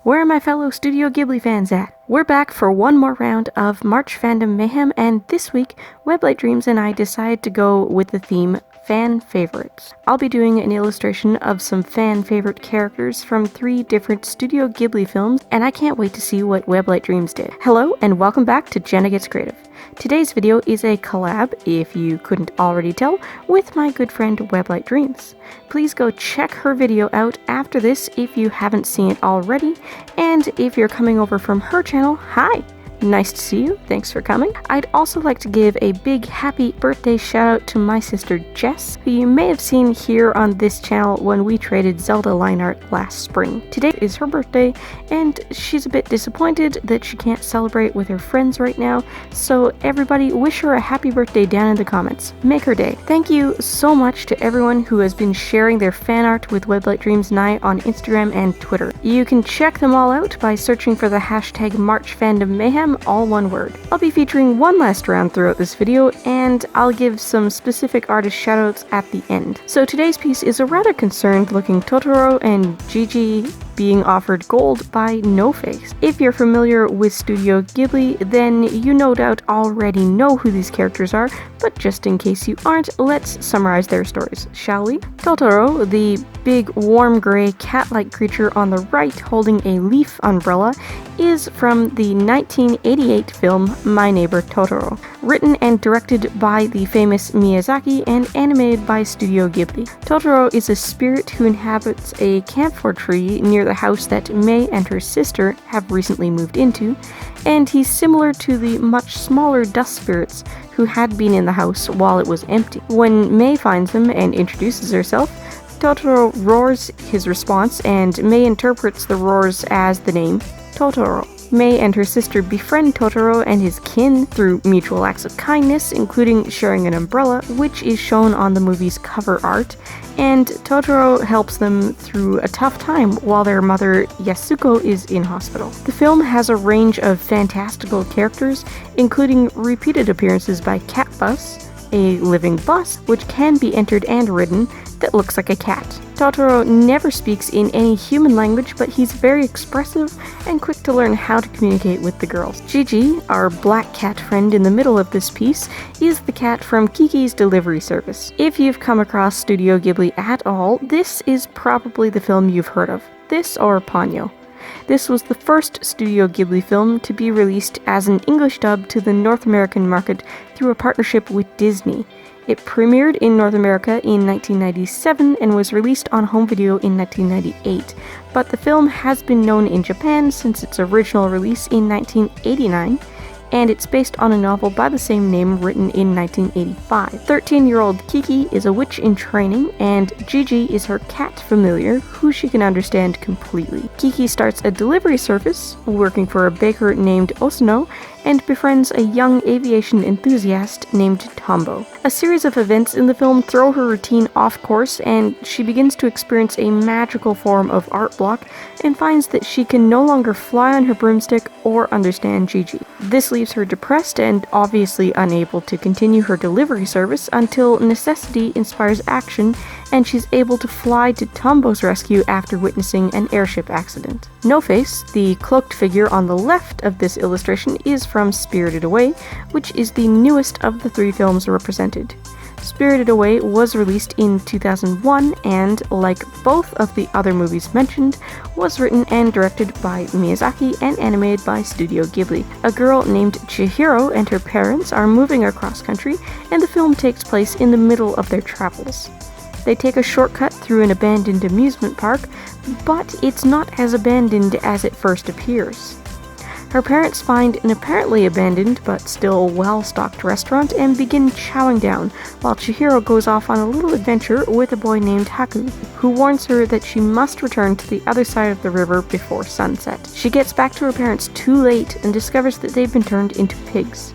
Where are my fellow Studio Ghibli fans at? We're back for one more round of March Fandom Mayhem, and this week, Weblight Dreams and I decided to go with the theme Fan Favorites. I'll be doing an illustration of some fan favorite characters from 3 different Studio Ghibli films, and I can't wait to see what Weblight Dreams did. Hello, and welcome back to Jenna Gets Creative. Today's video is a collab, if you couldn't already tell, with my good friend Weblight Dreams. Please go check her video out after this if you haven't seen it already, and if you're coming over from her channel, hi! Nice to see you, thanks for coming. I'd also like to give a big happy birthday shout out to my sister Jess, who you may have seen here on this channel when we traded Zelda line art last spring. Today is her birthday, and she's a bit disappointed that she can't celebrate with her friends right now, so everybody wish her a happy birthday down in the comments. Make her day. Thank you so much to everyone who has been sharing their fan art with Weblight Dreams and I on Instagram and Twitter. You can check them all out by searching for the hashtag March Fandom Mayhem, all one word. I'll be featuring one last round throughout this video, and I'll give some specific artist shoutouts at the end. So today's piece is a rather concerned looking Totoro and Jiji being offered gold by No Face. If you're familiar with Studio Ghibli, then you no doubt already know who these characters are, but just in case you aren't, let's summarize their stories, shall we? Totoro, the big warm gray cat-like creature on the right holding a leaf umbrella, is from the 1988 film My Neighbour Totoro, written and directed by the famous Miyazaki and animated by Studio Ghibli. Totoro is a spirit who inhabits a camphor tree near the house that Mei and her sister have recently moved into, and he's similar to the much smaller dust spirits who had been in the house while it was empty. When Mei finds him and introduces herself, Totoro roars his response, and Mei interprets the roars as the name Totoro. Mei and her sister befriend Totoro and his kin through mutual acts of kindness, including sharing an umbrella, which is shown on the movie's cover art, and Totoro helps them through a tough time while their mother Yasuko is in hospital. The film has a range of fantastical characters, including repeated appearances by Catbus, a living bus which can be entered and ridden that looks like a cat. Totoro never speaks in any human language, but he's very expressive and quick to learn how to communicate with the girls. Jiji, our black cat friend in the middle of this piece, is the cat from Kiki's delivery service. If you've come across Studio Ghibli at all, this is probably the film you've heard of. This or Ponyo. This was the first Studio Ghibli film to be released as an English dub to the North American market through a partnership with Disney. It premiered in North America in 1997 and was released on home video in 1998, but the film has been known in Japan since its original release in 1989, and it's based on a novel by the same name written in 1985. 13-year-old Kiki is a witch in training, and Jiji is her cat familiar, who she can understand completely. Kiki starts a delivery service, working for a baker named Osano, and befriends a young aviation enthusiast named Tombo. A series of events in the film throw her routine off course, and she begins to experience a magical form of art block and finds that she can no longer fly on her broomstick or understand Jiji. This leaves her depressed and obviously unable to continue her delivery service until necessity inspires action and she's able to fly to Tombo's rescue after witnessing an airship accident. No Face, the cloaked figure on the left of this illustration, is from Spirited Away, which is the newest of the 3 films represented. Spirited Away was released in 2001 and, like both of the other movies mentioned, was written and directed by Miyazaki and animated by Studio Ghibli. A girl named Chihiro and her parents are moving across country, and the film takes place in the middle of their travels. They take a shortcut through an abandoned amusement park, but it's not as abandoned as it first appears. Her parents find an apparently abandoned but still well-stocked restaurant and begin chowing down, while Chihiro goes off on a little adventure with a boy named Haku, who warns her that she must return to the other side of the river before sunset. She gets back to her parents too late and discovers that they've been turned into pigs.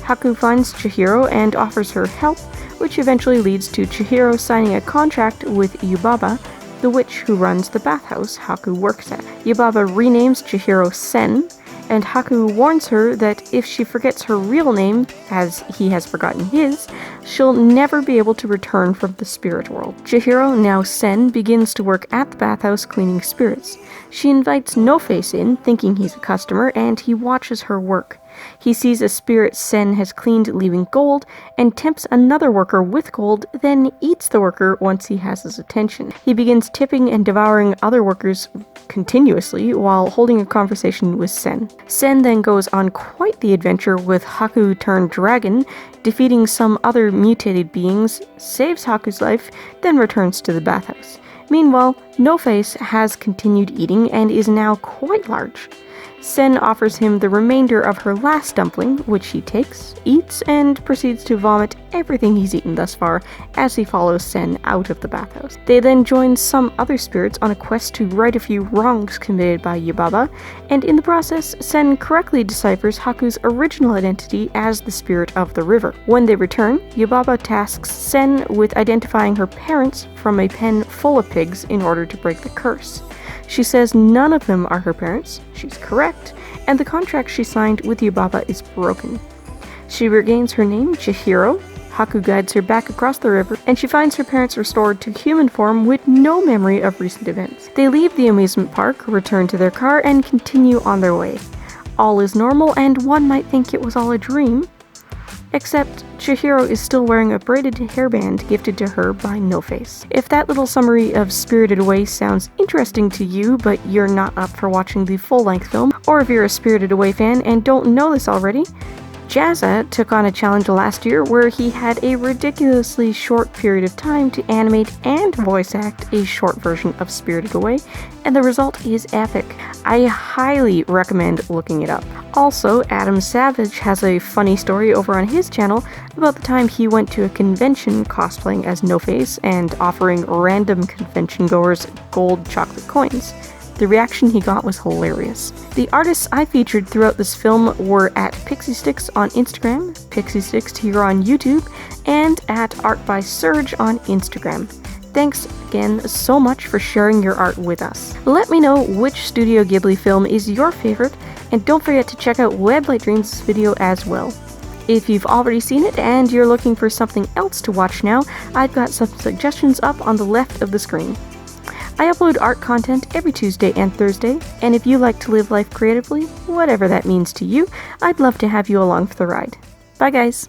Haku finds Chihiro and offers her help, which eventually leads to Chihiro signing a contract with Yubaba, the witch who runs the bathhouse Haku works at. Yubaba renames Chihiro Sen, and Haku warns her that if she forgets her real name, as he has forgotten his, she'll never be able to return from the spirit world. Chihiro, now Sen, begins to work at the bathhouse cleaning spirits. She invites No-Face in, thinking he's a customer, and he watches her work. He sees a spirit Sen has cleaned leaving gold, and tempts another worker with gold, then eats the worker once he has his attention. He begins tipping and devouring other workers continuously while holding a conversation with Sen. Sen then goes on quite the adventure with Haku turned dragon, defeating some other mutated beings, saves Haku's life, then returns to the bathhouse. Meanwhile, No-Face has continued eating and is now quite large. Sen offers him the remainder of her last dumpling, which he takes, eats, and proceeds to vomit everything he's eaten thus far as he follows Sen out of the bathhouse. They then join some other spirits on a quest to right a few wrongs committed by Yubaba, and in the process, Sen correctly deciphers Haku's original identity as the spirit of the river. When they return, Yubaba tasks Sen with identifying her parents from a pen full of pigs in order to break the curse. She says none of them are her parents, she's correct, and the contract she signed with Yubaba is broken. She regains her name, Chihiro. Haku guides her back across the river, and she finds her parents restored to human form with no memory of recent events. They leave the amusement park, return to their car, and continue on their way. All is normal, and one might think it was all a dream. Except Chihiro is still wearing a braided hairband gifted to her by No-Face. If that little summary of Spirited Away sounds interesting to you, but you're not up for watching the full-length film, or if you're a Spirited Away fan and don't know this already, Jazza took on a challenge last year where he had a ridiculously short period of time to animate and voice act a short version of Spirited Away, and the result is epic. I highly recommend looking it up. Also, Adam Savage has a funny story over on his channel about the time he went to a convention cosplaying as No-Face and offering random convention goers gold chocolate coins. The reaction he got was hilarious. The artists I featured throughout this film were at Pixie Sticks on Instagram, Pixie Sticks here on YouTube, and at Art by Surge on Instagram. Thanks again so much for sharing your art with us. Let me know which Studio Ghibli film is your favorite, and don't forget to check out Weblight Dreams' video as well. If you've already seen it and you're looking for something else to watch now, I've got some suggestions up on the left of the screen. I upload art content every Tuesday and Thursday, and if you like to live life creatively, whatever that means to you, I'd love to have you along for the ride. Bye guys!